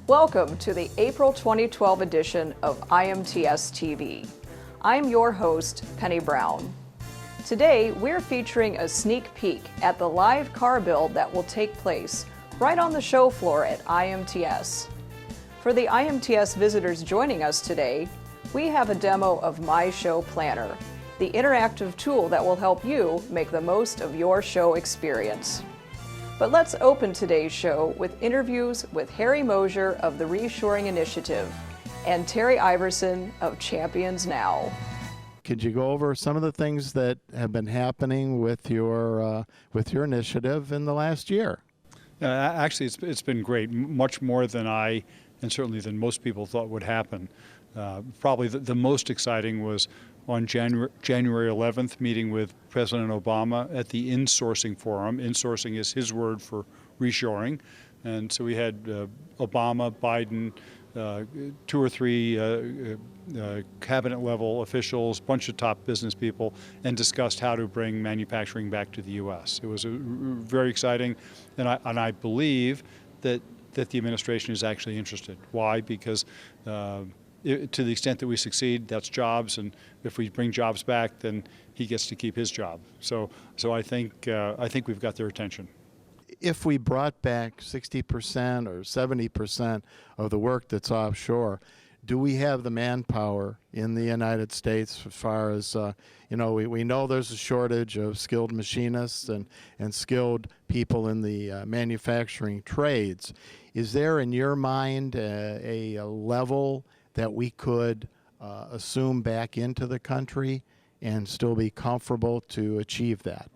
Welcome to the April 2012 edition of IMTSTV. I'm your host, Penny Brown. Today, we're featuring a sneak peek at the live car build that will take place right on the show floor at IMTS. For the IMTS visitors joining us today, we have a demo of My Show Planner, the interactive tool that will help you make the most of your show experience. But let's open today's show with interviews with Harry Mosier of the Reshoring Initiative and Terry Iverson of Champions Now. Could you go over some of the things that have been happening with your initiative in the last year? Actually, it's been great, much more than I and certainly than most people thought would happen. Probably the most exciting was on January 11th, meeting with President Obama at the Insourcing Forum. Insourcing is his word for reshoring. And so we had Obama, Biden, two or three cabinet-level officials, bunch of top business people, and discussed how to bring manufacturing back to the U.S. It was very exciting, and I believe that the administration is actually interested. Why? Because to the extent that we succeed, that's jobs, and if we bring jobs back, then he gets to keep his job. So I think we've got their attention. If we brought back 60% or 70% of the work that's offshore, do we have the manpower in the United States as far as, we know there's a shortage of skilled machinists and skilled people in the manufacturing trades. Is there in your mind a level that we could assume back into the country and still be comfortable to achieve that?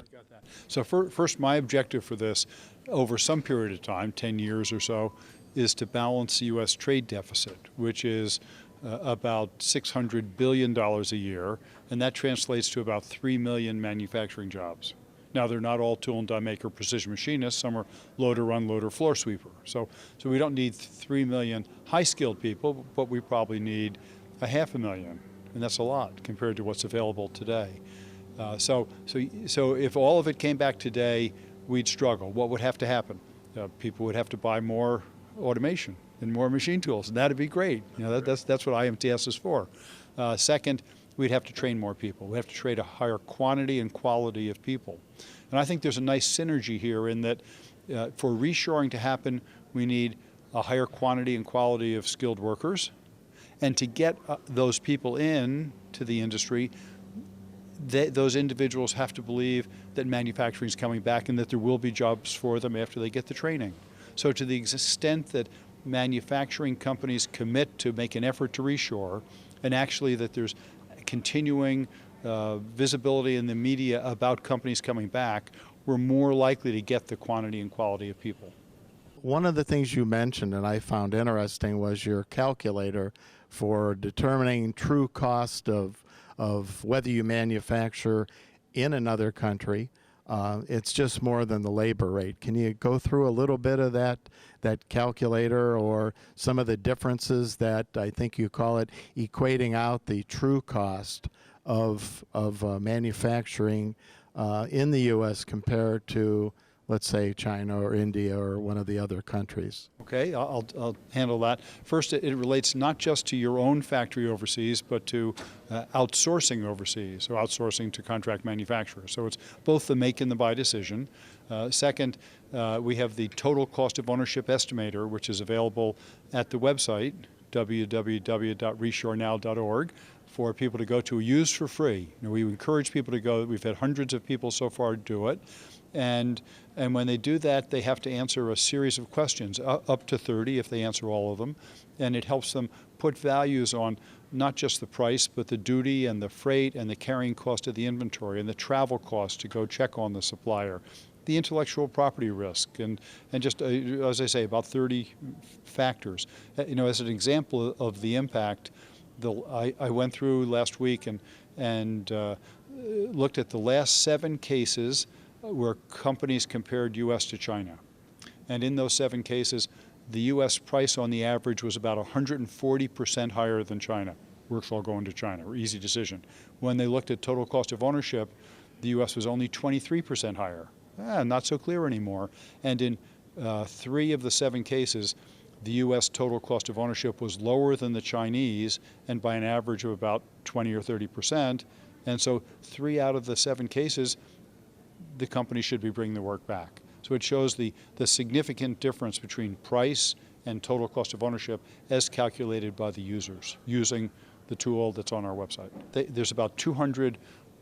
So first, my objective for this, over some period of time, 10 years or so, is to balance the U.S. trade deficit, which is about $600 billion a year, and that translates to about 3 million manufacturing jobs. Now, they're not all tool and die maker precision machinists. Some are loader, unloader, floor sweeper. So we don't need 3 million high-skilled people, but we probably need 500,000, and that's a lot compared to what's available today. So if all of it came back today, we'd struggle. What would have to happen? People would have to buy more automation and more machine tools, and that'd be great. That's what IMTS is for. Second, we'd have to train more people. We have to train a higher quantity and quality of people. And I think there's a nice synergy here in that for reshoring to happen, we need a higher quantity and quality of skilled workers. And to get those people in to the industry, those individuals have to believe that manufacturing is coming back and that there will be jobs for them after they get the training. So to the extent that manufacturing companies commit to make an effort to reshore, and actually that there's continuing visibility in the media about companies coming back, we're more likely to get the quantity and quality of people. One of the things you mentioned and I found interesting was your calculator for determining true cost of whether you manufacture in another country. It's just more than the labor rate. Can you go through a little bit of that calculator or some of the differences that I think you call it equating out the true cost of manufacturing in the U.S. compared to, let's say, China or India or one of the other countries? Okay, I'll handle that. First, it relates not just to your own factory overseas, but to outsourcing overseas, or outsourcing to contract manufacturers. So it's both the make and the buy decision. Second, we have the total cost of ownership estimator, which is available at the website, www.reshorenow.org, for people to go to, use for free. We encourage people to go. We've had hundreds of people so far do it. And when they do that, they have to answer a series of questions, up to 30 if they answer all of them. And it helps them put values on not just the price, but the duty and the freight and the carrying cost of the inventory and the travel cost to go check on the supplier, the intellectual property risk, and just, as I say, about 30 factors. As an example of the impact, I went through last week and looked at the last 7 cases where companies compared U.S. to China. And in those 7 cases, the U.S. price on the average was about 140% higher than China. Work's all going to China, easy decision. When they looked at total cost of ownership, the U.S. was only 23% higher. Not so clear anymore. And in 3 of the 7 cases, the U.S. total cost of ownership was lower than the Chinese, and by an average of about 20 or 30%. And so 3 out of the 7 cases, the company should be bringing the work back. So it shows the significant difference between price and total cost of ownership as calculated by the users using the tool that's on our website. There's about 200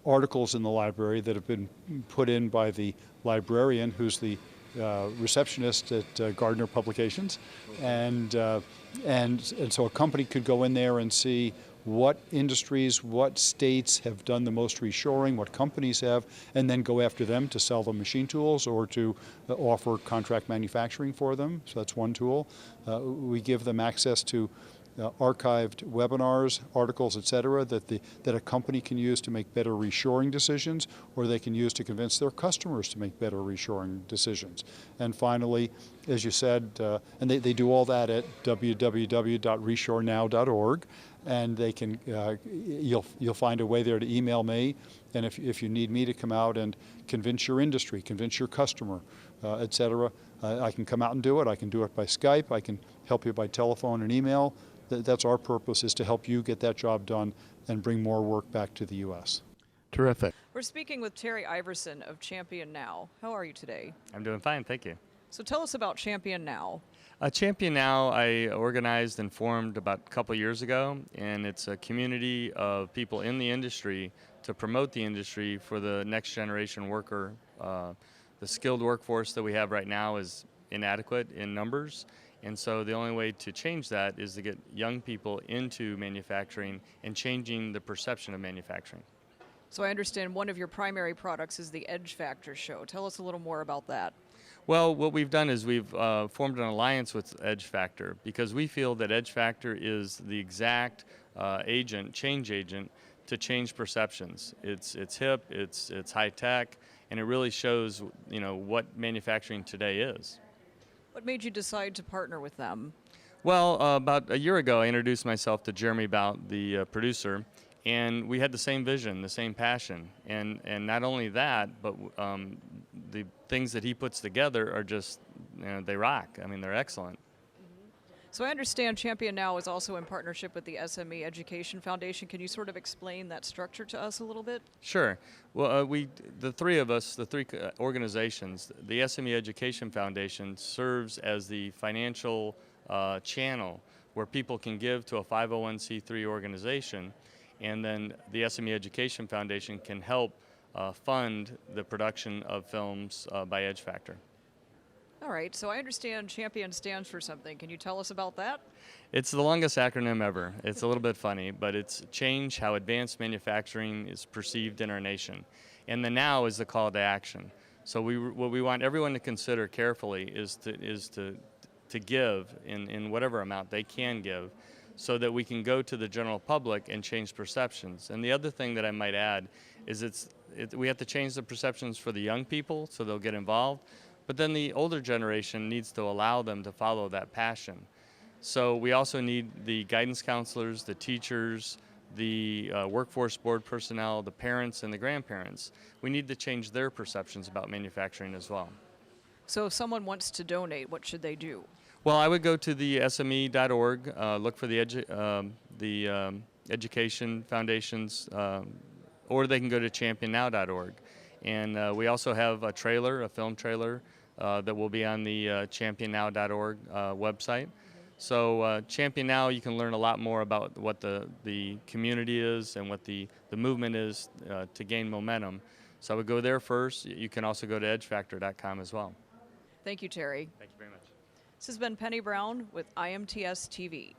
articles in the library that have been put in by the librarian, who's the receptionist at Gardner Publications, and so a company could go in there and see what industries, what states have done the most reshoring, what companies have, and then go after them to sell them machine tools or to offer contract manufacturing for them. So that's one tool. We give them access to archived webinars, articles, etc., that a company can use to make better reshoring decisions, or they can use to convince their customers to make better reshoring decisions. And finally, as you said, and they do all that at www.reshorenow.org, and they can you'll find a way there to email me, and if you need me to come out and convince your industry, convince your customer, etc., I can come out and do it. I can do it by Skype. I can help you by telephone and email. That's our purpose, is to help you get that job done and bring more work back to the U.S. Terrific. We're speaking with Terry Iverson of Champion Now. How are you today? I'm doing fine, thank you. So tell us about Champion Now. Champion Now, I organized and formed about a couple years ago, and it's a community of people in the industry to promote the industry for the next generation worker. The skilled workforce that we have right now is inadequate in numbers, and so the only way to change that is to get young people into manufacturing and changing the perception of manufacturing. So I understand one of your primary products is the Edge Factor show. Tell us a little more about that. Well, what we've done is we've formed an alliance with Edge Factor because we feel that Edge Factor is the exact change agent to change perceptions. It's hip, it's high tech, and it really shows, you know, what manufacturing today is. What made you decide to partner with them? Well, about a year ago, I introduced myself to Jeremy Bout, the producer, and we had the same vision, the same passion. And not only that, but the things that he puts together are just, you know, they rock. I mean, they're excellent. So I understand Champion Now is also in partnership with the SME Education Foundation. Can you sort of explain that structure to us a little bit? Sure. Well, the three of us, the three organizations, the SME Education Foundation serves as the financial channel where people can give to a 501c3 organization, and then the SME Education Foundation can help fund the production of films by Edge Factor. All right, so I understand Champion stands for something. Can you tell us about that? It's the longest acronym ever. It's a little bit funny, but it's change how advanced manufacturing is perceived in our nation. And the now is the call to action. So what we want everyone to consider carefully is to give in whatever amount they can give, so that we can go to the general public and change perceptions. And the other thing that I might add is we have to change the perceptions for the young people so they'll get involved, but then the older generation needs to allow them to follow that passion. So we also need the guidance counselors, the teachers, the workforce board personnel, the parents and the grandparents. We need to change their perceptions about manufacturing as well. So if someone wants to donate, what should they do? Well, I would go to the sme.org, look for the education foundations, or they can go to championnow.org. And we also have a film trailer, that will be on the championnow.org website. So Champion Now, you can learn a lot more about what the community is and what the movement is to gain momentum. So I would go there first. You can also go to edgefactor.com as well. Thank you, Terry. Thank you very much. This has been Penny Brown with IMTS-TV.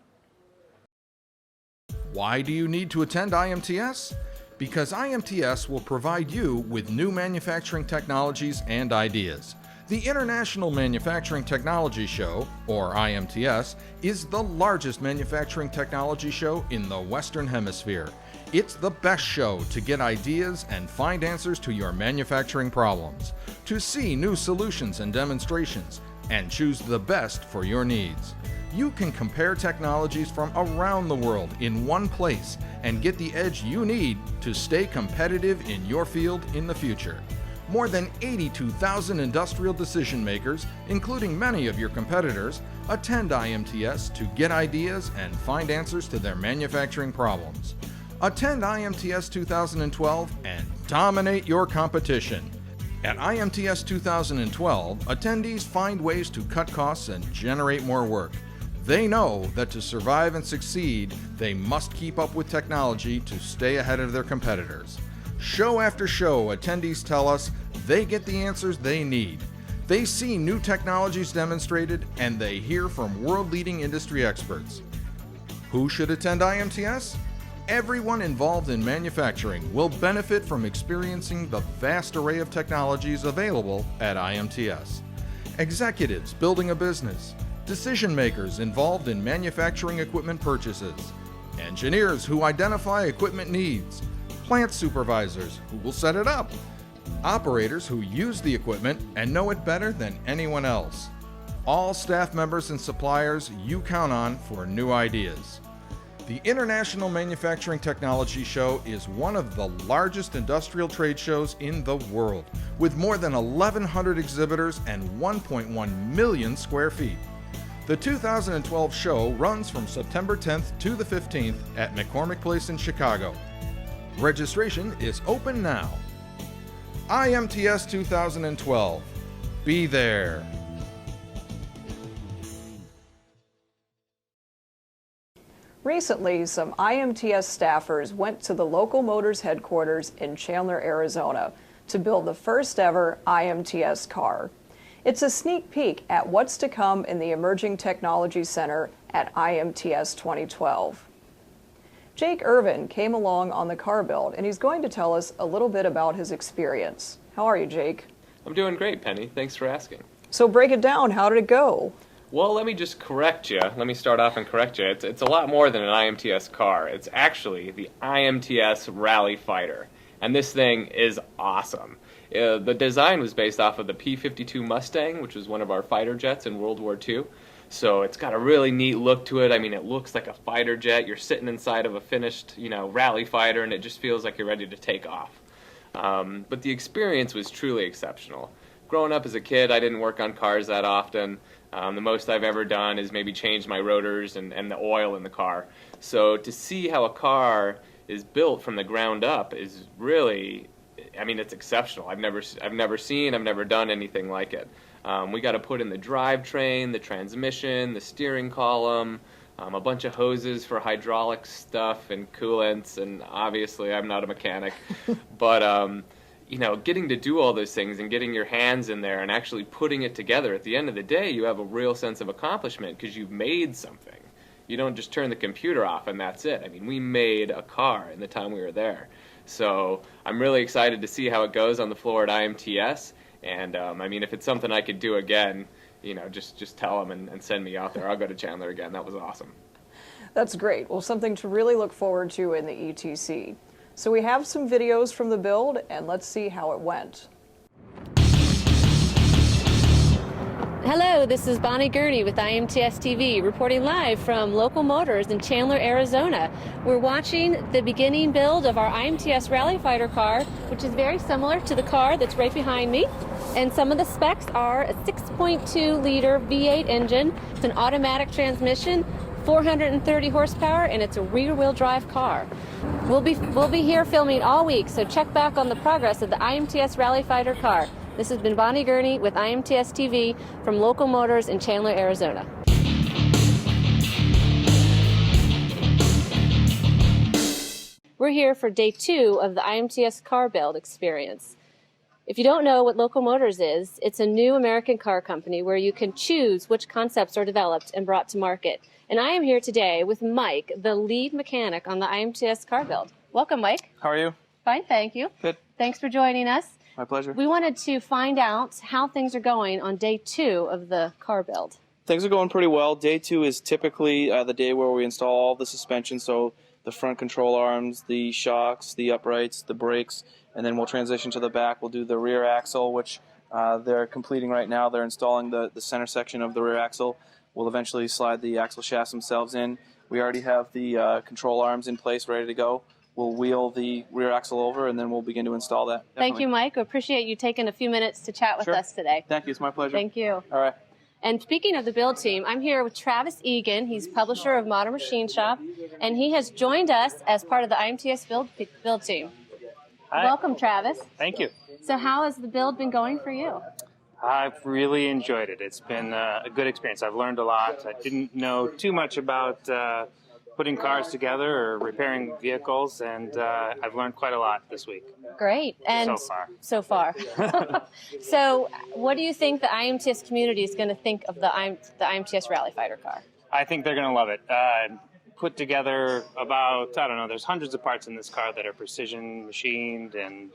Why do you need to attend IMTS? Because IMTS will provide you with new manufacturing technologies and ideas. The International Manufacturing Technology Show, or IMTS, is the largest manufacturing technology show in the Western Hemisphere. It's the best show to get ideas and find answers to your manufacturing problems, to see new solutions and demonstrations, and choose the best for your needs. You can compare technologies from around the world in one place and get the edge you need to stay competitive in your field in the future. More than 82,000 industrial decision makers, including many of your competitors, attend IMTS to get ideas and find answers to their manufacturing problems. Attend IMTS 2012 and dominate your competition. At IMTS 2012, attendees find ways to cut costs and generate more work. They know that to survive and succeed, they must keep up with technology to stay ahead of their competitors. Show after show, attendees tell us they get the answers they need. They see new technologies demonstrated, and they hear from world-leading industry experts. Who should attend IMTS? Everyone involved in manufacturing will benefit from experiencing the vast array of technologies available at IMTS. Executives building a business, decision makers involved in manufacturing equipment purchases, engineers who identify equipment needs, plant supervisors who will set it up, operators who use the equipment and know it better than anyone else. All staff members and suppliers you count on for new ideas. The International Manufacturing Technology Show is one of the largest industrial trade shows in the world, with more than 1,100 exhibitors and 1.1 million square feet. The 2012 show runs from September 10th to the 15th at McCormick Place in Chicago. Registration is open now. IMTS 2012. Be there. Recently, some IMTS staffers went to the Local Motors headquarters in Chandler, Arizona to build the first ever IMTS car. It's a sneak peek at what's to come in the Emerging Technology Center at IMTS 2012. Jake Irvin came along on the car build, and he's going to tell us a little bit about his experience. How are you, Jake? I'm doing great, Penny. Thanks for asking. So break it down. How did it go? Well, let me just correct you. Let me start off and correct you. It's a lot more than an IMTS car. It's actually the IMTS Rally Fighter. And this thing is awesome. The design was based off of the P-52 Mustang, which was one of our fighter jets in World War II. So it's got a really neat look to it. I mean, it looks like a fighter jet. You're sitting inside of a finished, rally fighter, and it just feels like you're ready to take off. But the experience was truly exceptional. Growing up as a kid, I didn't work on cars that often. The most I've ever done is maybe change my rotors and the oil in the car. So to see how a car is built from the ground up is really, it's exceptional. I've never done anything like it. We got to put in the drivetrain, the transmission, the steering column, a bunch of hoses for hydraulic stuff and coolants, and obviously I'm not a mechanic, but getting to do all those things and getting your hands in there and actually putting it together, at the end of the day, you have a real sense of accomplishment because you've made something. You don't just turn the computer off and that's it. We made a car in the time we were there. So I'm really excited to see how it goes on the floor at IMTS. And if it's something I could do again, just tell them and send me out there. I'll go to Chandler again. That was awesome. That's great. Well, something to really look forward to in the ETC. So we have some videos from the build, and let's see how it went. Hello, this is Bonnie Gurney with IMTSTV, reporting live from Local Motors in Chandler, Arizona. We're watching the beginning build of our IMTS Rally Fighter car, which is very similar to the car that's right behind me. And some of the specs are a 6.2-liter V8 engine. It's an automatic transmission, 430 horsepower, and it's a rear-wheel drive car. We'll be here filming all week, so check back on the progress of the IMTS Rally Fighter car. This has been Bonnie Gurney with IMTS TV from Local Motors in Chandler, Arizona. We're here for day 2 of the IMTS car build experience. If you don't know what Local Motors is, it's a new American car company where you can choose which concepts are developed and brought to market. And I am here today with Mike, the lead mechanic on the IMTS car build. Welcome, Mike. How are you? Fine, thank you. Good. Thanks for joining us. My pleasure. We wanted to find out how things are going on day 2 of the car build. Things are going pretty well. Day 2 is typically the day where we install all the suspension, so the front control arms, the shocks, the uprights, the brakes, and then we'll transition to the back. We'll do the rear axle, which they're completing right now. They're installing the center section of the rear axle. We'll eventually slide the axle shafts themselves in. We already have the control arms in place, ready to go. we'll wheel the rear axle over, and then we'll begin to install that. Thank you, Mike. I appreciate you taking a few minutes to chat with us today. Thank you. It's my pleasure. Thank you. All right. And speaking of the build team, I'm here with Travis Egan. He's publisher of Modern Machine Shop, and he has joined us as part of the IMTS build team. Hi. Welcome, Travis. Thank you. So how has the build been going for you? I've really enjoyed it. It's been a good experience. I've learned a lot. I didn't know too much about putting cars together or repairing vehicles, and I've learned quite a lot this week. Great. And so far. So what do you think the IMTS community is going to think of the IMTS Rally Fighter car? I think they're going to love it. Put together about, I don't know, there's hundreds of parts in this car that are precision machined, and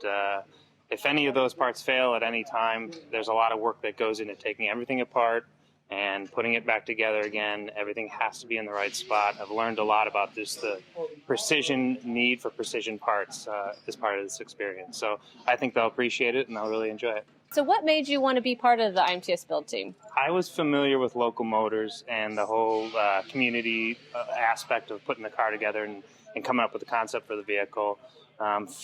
if any of those parts fail at any time, there's a lot of work that goes into taking everything apart and putting it back together again. Everything has to be in the right spot. I've learned a lot about just the precision need for precision parts as part of this experience. So I think they'll appreciate it and they'll really enjoy it. So what made you want to be part of the IMTS build team? I was familiar with Local Motors and the whole community aspect of putting the car together and coming up with the concept for the vehicle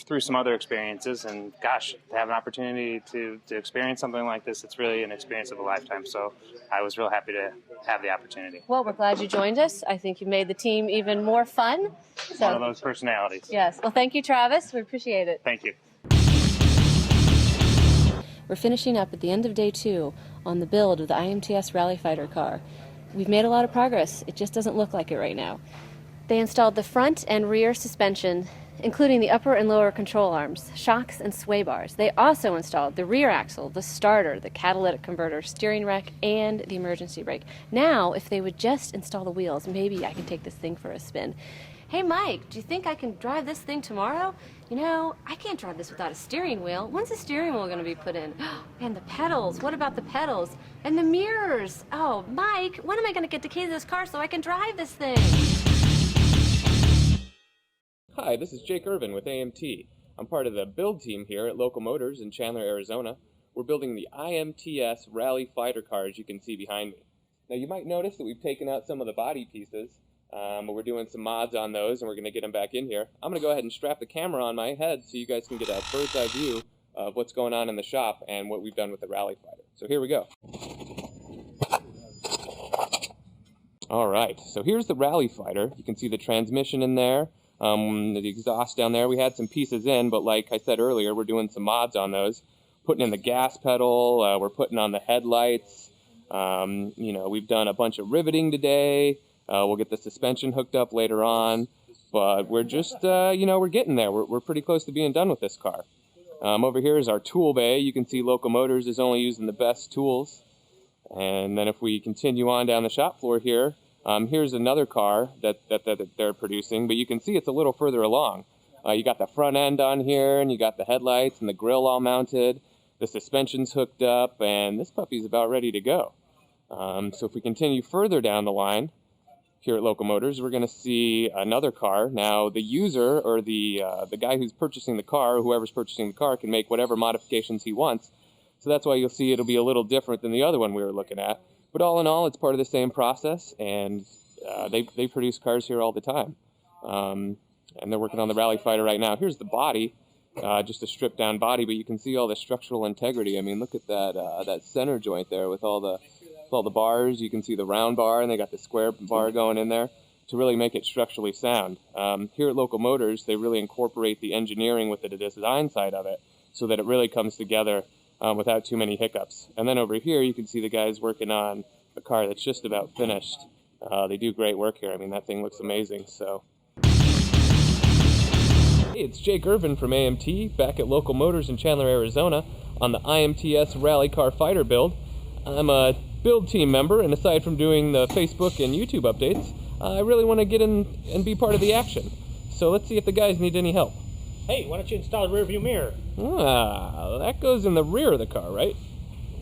through some other experiences. And gosh, to have an opportunity to experience something like this, it's really an experience of a lifetime. So I was real happy to have the opportunity. Well, we're glad you joined us. I think you made the team even more fun. So, one of those personalities. Yes. Well, thank you, Travis. We appreciate it. Thank you. We're finishing up at the end of day 2 on the build of the IMTS Rally Fighter car. We've made a lot of progress. It just doesn't look like it right now. They installed the front and rear suspension, including the upper and lower control arms, shocks, and sway bars. They also installed the rear axle, the starter, the catalytic converter, steering rack, and the emergency brake. Now, if they would just install the wheels, maybe I can take this thing for a spin. Hey, Mike, do you think I can drive this thing tomorrow? You know, I can't drive this without a steering wheel. When's the steering wheel going to be put in? And the pedals. What about the pedals? And the mirrors. Oh, Mike, when am I going to get the key to this car so I can drive this thing? Hi, this is Jake Irvin with AMT. I'm part of the build team here at Local Motors in Chandler, Arizona. We're building the IMTS Rally Fighter car, as you can see behind me. Now, you might notice that we've taken out some of the body pieces. We're doing some mods on those, and we're going to get them back in here. I'm going to go ahead and strap the camera on my head so you guys can get a bird's eye view of what's going on in the shop and what we've done with the Rally Fighter. So here we go. All right, so here's the Rally Fighter. You can see the transmission in there, the exhaust down there. We had some pieces in, but like I said earlier, we're doing some mods on those. Putting in the gas pedal, we're putting on the headlights. You know, we've done a bunch of riveting today. We'll get the suspension hooked up later on, but we're just, you know, we're getting there. We're pretty close to being done with this car. Over here is our tool bay. You can see Local Motors is only using the best tools. And then if we continue on down the shop floor here, here's another car that they're producing, but you can see it's a little further along. You got the front end on here, and you got the headlights and the grille all mounted. The suspension's hooked up, and this puppy's about ready to go. So if we continue further down the line, here at Local Motors, we're going to see another car. Now, the user or the guy who's purchasing the car, or whoever's purchasing the car, can make whatever modifications he wants. So that's why you'll see it'll be a little different than the other one we were looking at. But all in all, it's part of the same process, and they produce cars here all the time. And they're working on the Rally Fighter right now. Here's the body, just a stripped-down body, but you can see all the structural integrity. I mean, look at that center joint there with all the bars. You can see the round bar, and they got the square bar going in there to really make it structurally sound. Here at Local Motors, they really incorporate the engineering with the design side of it so that it really comes together without too many hiccups. And then over here, you can see the guys working on a car that's just about finished. They do great work here. I mean, that thing looks amazing. So, hey, it's Jake Irvin from AMT back at Local Motors in Chandler, Arizona on the IMTS Rally Car Fighter build. I'm a build team member, and aside from doing the Facebook and YouTube updates, I really want to get in and be part of the action. So let's see if the guys need any help. Hey, why don't you install a rear view mirror? That goes in the rear of the car, right?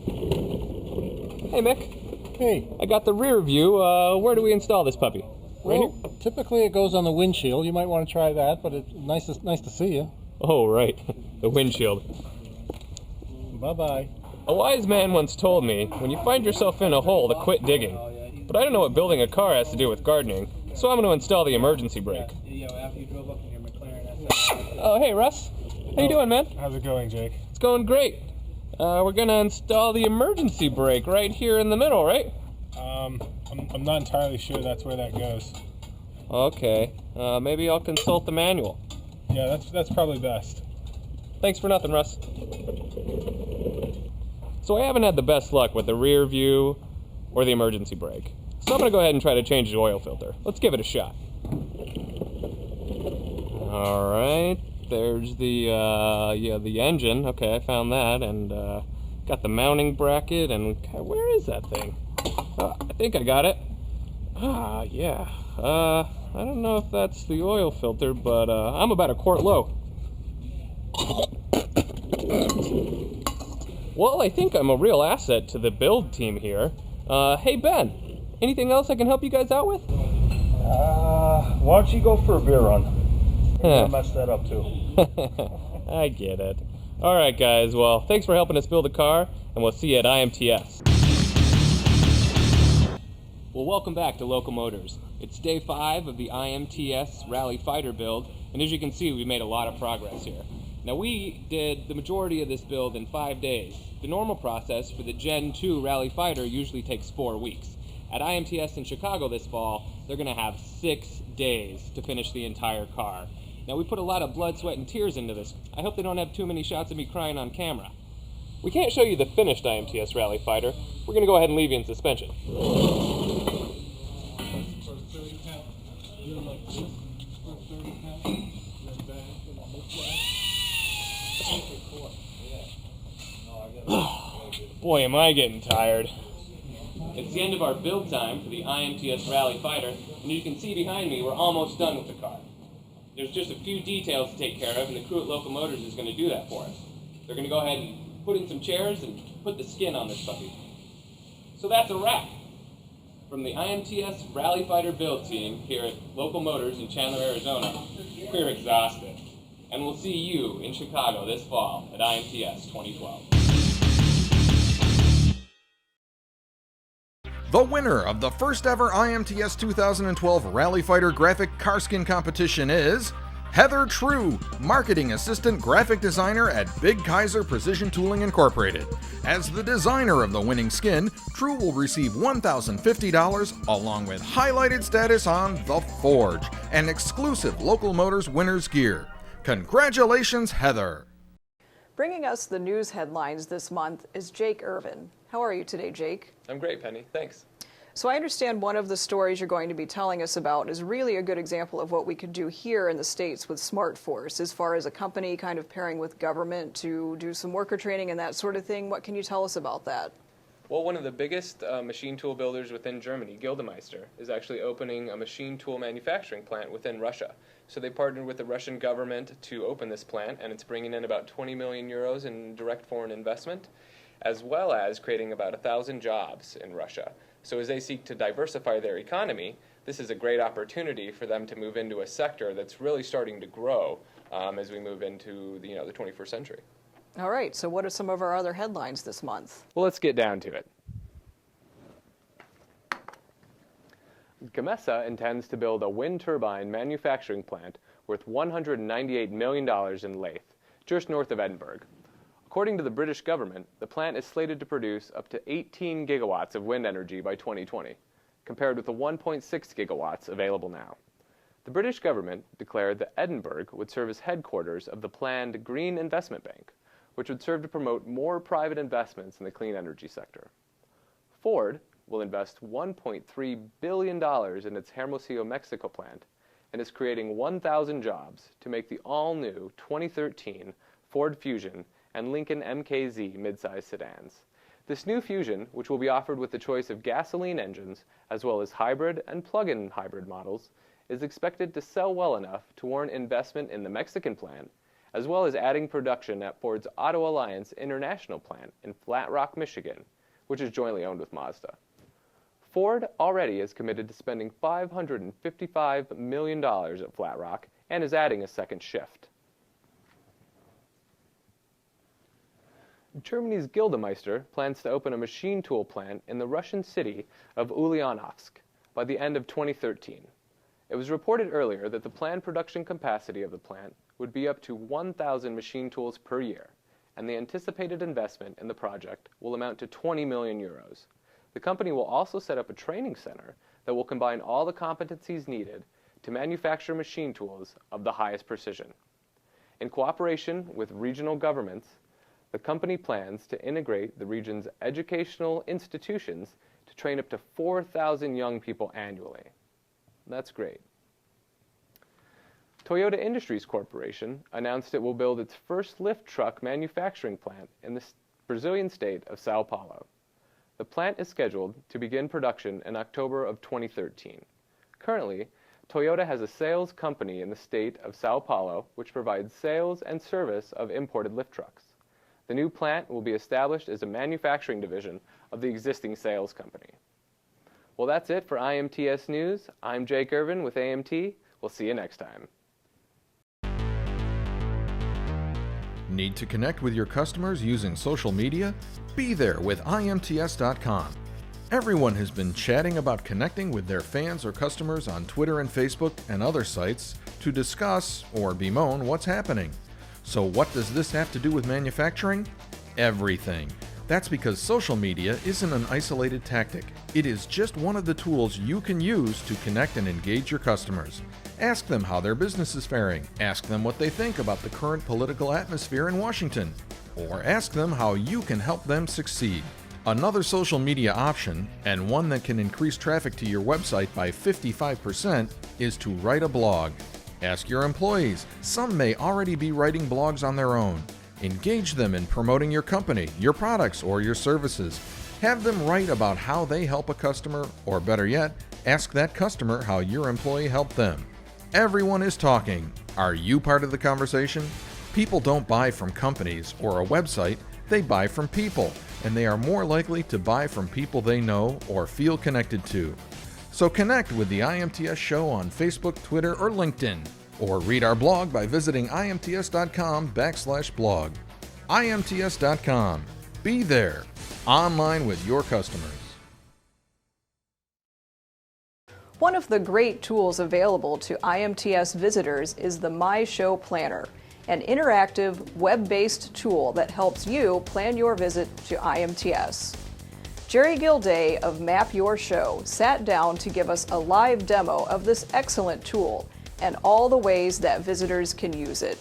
Hey, Mick. Hey. I got the rear view. Where do we install this puppy? Right here? Typically it goes on the windshield. You might want to try that, but it's nice to see you. Oh, right. The windshield. Bye-bye. A wise man once told me, when you find yourself in a hole, to quit digging. But I don't know what building a car has to do with gardening, so I'm going to install the emergency brake. Oh, hey, Russ. How you doing, man? How's it going, Jake? It's going great. We're going to install the emergency brake right here in the middle, right? I'm not entirely sure that's where that goes. Okay. Maybe I'll consult the manual. Yeah, that's probably best. Thanks for nothing, Russ. So I haven't had the best luck with the rear view or the emergency brake. So I'm going to go ahead and try to change the oil filter. Let's give it a shot. All right. There's the engine. Okay, I found that, and got the mounting bracket, and where is that thing? I think I got it. Yeah. I don't know if that's the oil filter, but I'm about a quart low. Well, I think I'm a real asset to the build team here. Hey, Ben, anything else I can help you guys out with? Why don't you go for a beer run? I messed that up too. I get it. All right, guys. Well, thanks for helping us build a car, and we'll see you at IMTS. Well, welcome back to Local Motors. It's day 5 of the IMTS Rally Fighter build, and as you can see, we've made a lot of progress here. Now, we did the majority of this build in 5 days. The normal process for the Gen 2 Rally Fighter usually takes 4 weeks. At IMTS in Chicago this fall, they're going to have 6 days to finish the entire car. Now, we put a lot of blood, sweat, and tears into this. I hope they don't have too many shots of me crying on camera. We can't show you the finished IMTS Rally Fighter. We're going to go ahead and leave you in suspension. Boy, am I getting tired. It's the end of our build time for the IMTS Rally Fighter, and you can see behind me we're almost done with the car. There's just a few details to take care of, and the crew at Local Motors is going to do that for us. They're going to go ahead and put in some chairs and put the skin on this puppy. So that's a wrap. From the IMTS Rally Fighter build team here at Local Motors in Chandler, Arizona, we're exhausted. And we'll see you in Chicago this fall at IMTS 2012. The winner of the first ever IMTS 2012 Rally Fighter Graphic Car Skin Competition is Heather True, Marketing Assistant Graphic Designer at Big Kaiser Precision Tooling Incorporated. As the designer of the winning skin, True will receive $1,050 along with highlighted status on The Forge and exclusive Local Motors winners gear. Congratulations, Heather! Bringing us the news headlines this month is Jake Irvin. How are you today, Jake? I'm great, Penny. Thanks. So I understand one of the stories you're going to be telling us about is really a good example of what we could do here in the States with SmartForce, as far as a company kind of pairing with government to do some worker training and that sort of thing. What can you tell us about that? Well, one of the biggest machine tool builders within Germany, Gildemeister, is actually opening a machine tool manufacturing plant within Russia. So they partnered with the Russian government to open this plant, and it's bringing in about 20 million euros in direct foreign investment, as well as creating about 1,000 jobs in Russia. So as they seek to diversify their economy, this is a great opportunity for them to move into a sector that's really starting to grow as we move into the 21st century. All right, so what are some of our other headlines this month? Well, let's get down to it. Gamesa intends to build a wind turbine manufacturing plant worth $198 million in Leith, just north of Edinburgh. According to the British government, the plant is slated to produce up to 18 gigawatts of wind energy by 2020, compared with the 1.6 gigawatts available now. The British government declared that Edinburgh would serve as headquarters of the planned Green Investment Bank, which would serve to promote more private investments in the clean energy sector. Ford will invest $1.3 billion in its Hermosillo, Mexico plant, and is creating 1,000 jobs to make the all-new 2013 Ford Fusion and Lincoln MKZ midsize sedans. This new Fusion, which will be offered with the choice of gasoline engines as well as hybrid and plug-in hybrid models, is expected to sell well enough to warrant investment in the Mexican plant, as well as adding production at Ford's Auto Alliance International plant in Flat Rock, Michigan, which is jointly owned with Mazda. Ford already is committed to spending $555 million at Flat Rock and is adding a second shift. Germany's Gildemeister plans to open a machine tool plant in the Russian city of Ulyanovsk by the end of 2013. It was reported earlier that the planned production capacity of the plant would be up to 1,000 machine tools per year, and the anticipated investment in the project will amount to 20 million euros. The company will also set up a training center that will combine all the competencies needed to manufacture machine tools of the highest precision. In cooperation with regional governments, the company plans to integrate the region's educational institutions to train up to 4,000 young people annually. That's great. Toyota Industries Corporation announced it will build its first lift truck manufacturing plant in the Brazilian state of Sao Paulo. The plant is scheduled to begin production in October of 2013. Currently, Toyota has a sales company in the state of Sao Paulo which provides sales and service of imported lift trucks. The new plant will be established as a manufacturing division of the existing sales company. Well, that's it for IMTS News. I'm Jake Irvin with AMT. We'll see you next time. Need to connect with your customers using social media? Be there with IMTS.com. Everyone has been chatting about connecting with their fans or customers on Twitter and Facebook and other sites to discuss or bemoan what's happening. So what does this have to do with manufacturing? Everything. That's because social media isn't an isolated tactic. It is just one of the tools you can use to connect and engage your customers. Ask them how their business is faring. Ask them what they think about the current political atmosphere in Washington. Or ask them how you can help them succeed. Another social media option, and one that can increase traffic to your website by 55%, is to write a blog. Ask your employees. Some may already be writing blogs on their own. Engage them in promoting your company, your products, or your services. Have them write about how they help a customer, or better yet, ask that customer how your employee helped them. Everyone is talking. Are you part of the conversation? People don't buy from companies or a website, they buy from people, and they are more likely to buy from people they know or feel connected to. So connect with the IMTS Show on Facebook, Twitter, or LinkedIn, or read our blog by visiting imts.com/blog. IMTS.com. Be there, online with your customers. One of the great tools available to IMTS visitors is the My Show Planner, an interactive, web-based tool that helps you plan your visit to IMTS. Jerry Gilday of Map Your Show sat down to give us a live demo of this excellent tool and all the ways that visitors can use it.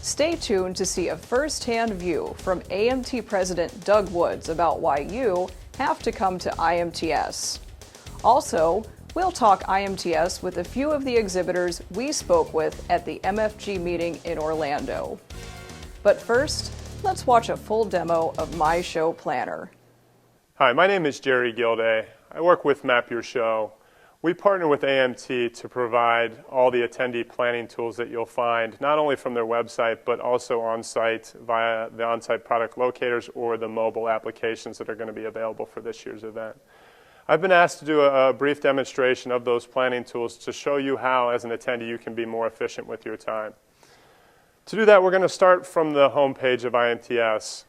Stay tuned to see a first-hand view from AMT President Doug Woods about why you have to come to IMTS. Also, we'll talk IMTS with a few of the exhibitors we spoke with at the MFG meeting in Orlando. But first, let's watch a full demo of My Show Planner. Hi, my name is Jerry Gilday. I work with Map Your Show. We partner with AMT to provide all the attendee planning tools that you'll find, not only from their website, but also on-site via the on-site product locators or the mobile applications that are going to be available for this year's event. I've been asked to do a brief demonstration of those planning tools to show you how, as an attendee, you can be more efficient with your time. To do that, we're going to start from the home page of IMTS.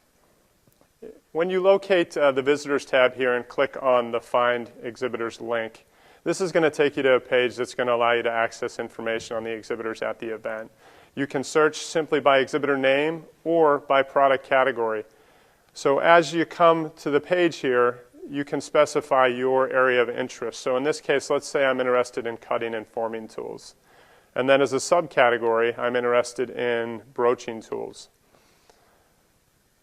When you locate the Visitors tab here and click on the Find Exhibitors link, this is going to take you to a page that's going to allow you to access information on the exhibitors at the event. You can search simply by exhibitor name or by product category. So as you come to the page here, you can specify your area of interest. So in this case, let's say I'm interested in cutting and forming tools. And then as a subcategory, I'm interested in broaching tools.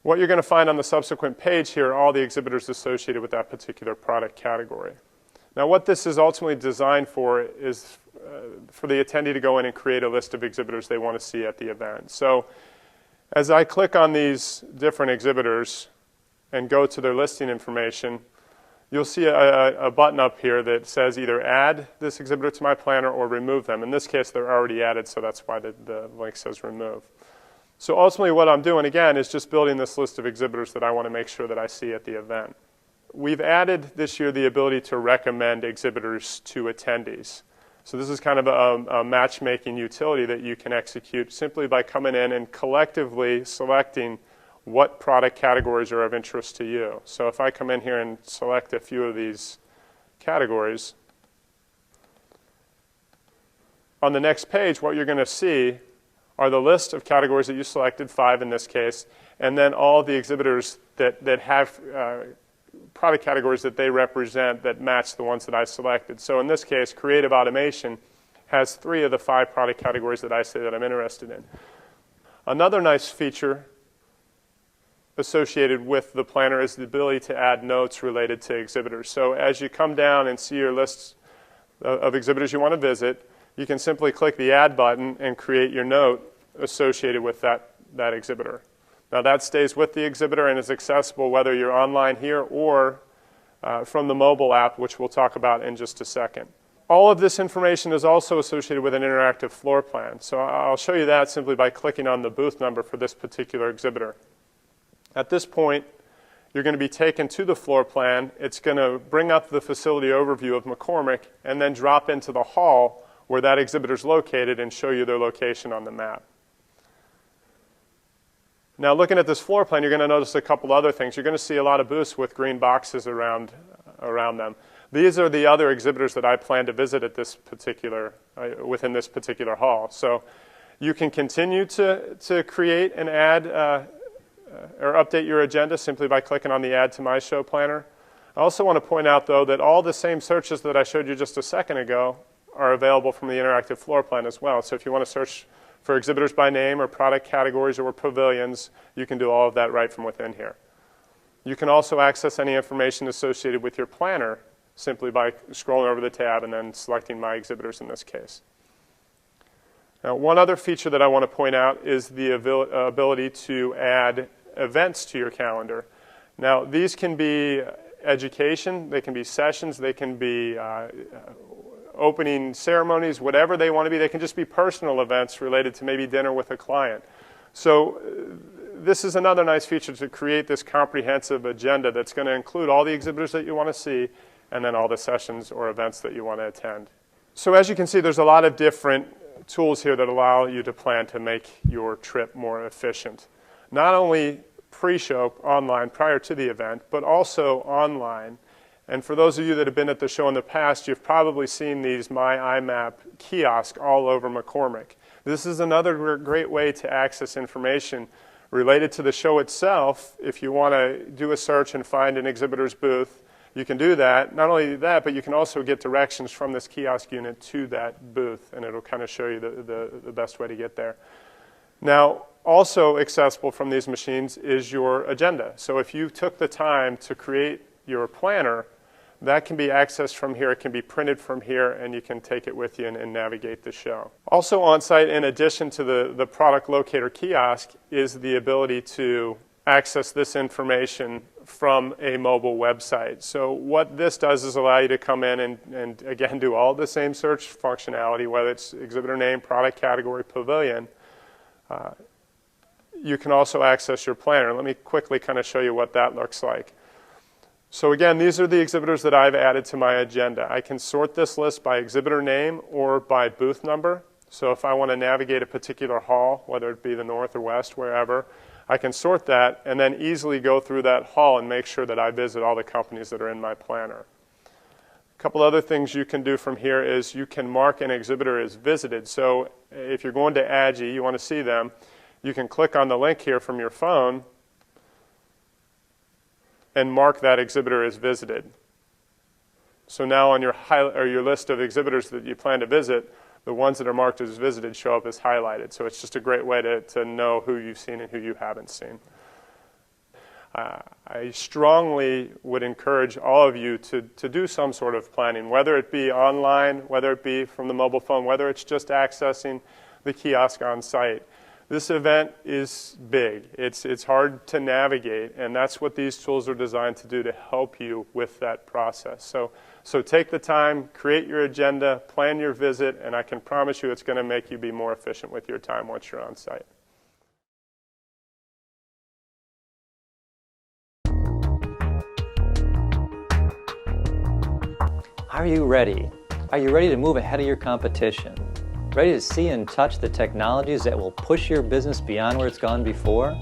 What you're going to find on the subsequent page here are all the exhibitors associated with that particular product category. Now what this is ultimately designed for is for the attendee to go in and create a list of exhibitors they want to see at the event. So as I click on these different exhibitors and go to their listing information, you'll see a button up here that says either add this exhibitor to my planner or remove them. In this case, they're already added, so that's why the link says remove. So ultimately what I'm doing, again, is just building this list of exhibitors that I want to make sure that I see at the event. We've added this year the ability to recommend exhibitors to attendees. So this is kind of a matchmaking utility that you can execute simply by coming in and collectively selecting what product categories are of interest to you. So if I come in here and select a few of these categories, on the next page what you're going to see are the list of categories that you selected, 5 in this case, and then all the exhibitors that have product categories that they represent that match the ones that I selected. So in this case, creative automation has 3 of the 5 product categories that I say that I'm interested in. Another nice feature associated with the planner is the ability to add notes related to exhibitors. So as you come down and see your lists of exhibitors you want to visit, you can simply click the Add button and create your note associated with that exhibitor. Now that stays with the exhibitor and is accessible whether you're online here or from the mobile app, which we'll talk about in just a second. All of this information is also associated with an interactive floor plan. So I'll show you that simply by clicking on the booth number for this particular exhibitor. At this point, you're going to be taken to the floor plan. It's going to bring up the facility overview of McCormick and then drop into the hall where that exhibitor is located and show you their location on the map. Now looking at this floor plan, you're going to notice a couple other things. You're going to see a lot of booths with green boxes around them. These are the other exhibitors that I plan to visit at this particular, within this particular hall. So you can continue to create and add or update your agenda simply by clicking on the Add to My Show Planner. I also want to point out, though, that all the same searches that I showed you just a second ago are available from the interactive floor plan as well. So if you want to search for exhibitors by name or product categories or pavilions, you can do all of that right from within here. You can also access any information associated with your planner simply by scrolling over the tab and then selecting My Exhibitors in this case. Now, one other feature that I want to point out is the ability to add events to your calendar. Now, these can be education, they can be sessions, they can be opening ceremonies, whatever they want to be. They can just be personal events related to maybe dinner with a client. So this is another nice feature to create this comprehensive agenda that's going to include all the exhibitors that you want to see and then all the sessions or events that you want to attend. So as you can see, there's a lot of different tools here that allow you to plan to make your trip more efficient. Not only pre-show online prior to the event, but also online. And for those of you that have been at the show in the past, you've probably seen these My IMAP kiosks all over McCormick. This is another great way to access information related to the show itself. If you want to do a search and find an exhibitor's booth, you can do that. Not only that, but you can also get directions from this kiosk unit to that booth, and it'll kind of show you the best way to get there. Now, also accessible from these machines is your agenda. So if you took the time to create your planner, that can be accessed from here. It can be printed from here, and you can take it with you and navigate the show. Also on site, in addition to the product locator kiosk, is the ability to access this information from a mobile website. So what this does is allow you to come in and again, do all the same search functionality, whether it's exhibitor name, product category, pavilion. You can also access your planner. Let me quickly kind of show you what that looks like. So again, these are the exhibitors that I've added to my agenda. I can sort this list by exhibitor name or by booth number. So if I want to navigate a particular hall, whether it be the north or west, wherever, I can sort that and then easily go through that hall and make sure that I visit all the companies that are in my planner. A couple other things you can do from here is you can mark an exhibitor as visited. So if you're going to AGI, you want to see them, you can click on the link here from your phone and mark that exhibitor as visited. So now on your list of exhibitors that you plan to visit, the ones that are marked as visited show up as highlighted. So it's just a great way to know who you've seen and who you haven't seen. I strongly would encourage all of you to do some sort of planning, whether it be online, whether it be from the mobile phone, whether it's just accessing the kiosk on site. This event is big. It's hard to navigate, and that's what these tools are designed to do, to help you with that process. So take the time, create your agenda, plan your visit, and I can promise you it's going to make you be more efficient with your time once you're on site. Are you ready? Are you ready to move ahead of your competition? Ready to see and touch the technologies that will push your business beyond where it's gone before?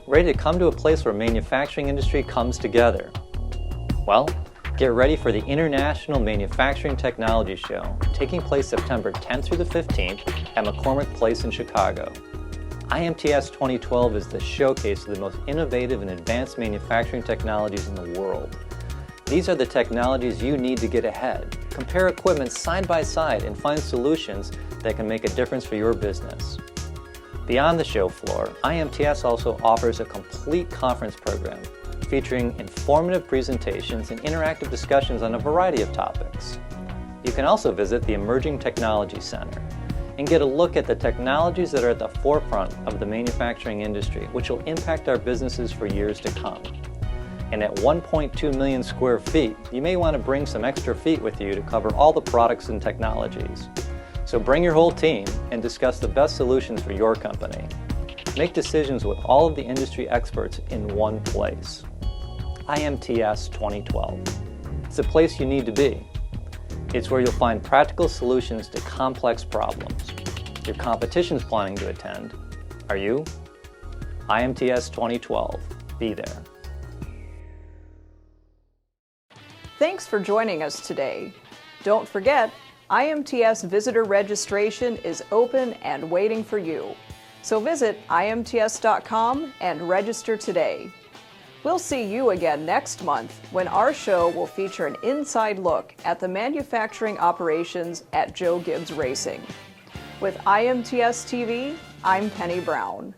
Ready to come to a place where manufacturing industry comes together? Well, Get ready for the International Manufacturing Technology Show, taking place September 10th through the 15th at McCormick Place in Chicago. IMTS 2012 is the showcase of the most innovative and advanced manufacturing technologies in the world. These are the technologies you need to get ahead. Compare equipment side by side and find solutions that can make a difference for your business. Beyond the show floor, IMTS also offers a complete conference program featuring informative presentations and interactive discussions on a variety of topics. You can also visit the Emerging Technology Center and get a look at the technologies that are at the forefront of the manufacturing industry, which will impact our businesses for years to come. And at 1.2 million square feet, you may want to bring some extra feet with you to cover all the products and technologies. So bring your whole team and discuss the best solutions for your company. Make decisions with all of the industry experts in one place. IMTS 2012. It's the place you need to be. It's where you'll find practical solutions to complex problems. Your competition's planning to attend. Are you? IMTS 2012. Be there. Thanks for joining us today. Don't forget, IMTS visitor registration is open and waiting for you. So visit IMTS.com and register today. We'll see you again next month when our show will feature an inside look at the manufacturing operations at Joe Gibbs Racing. With IMTS TV, I'm Penny Brown.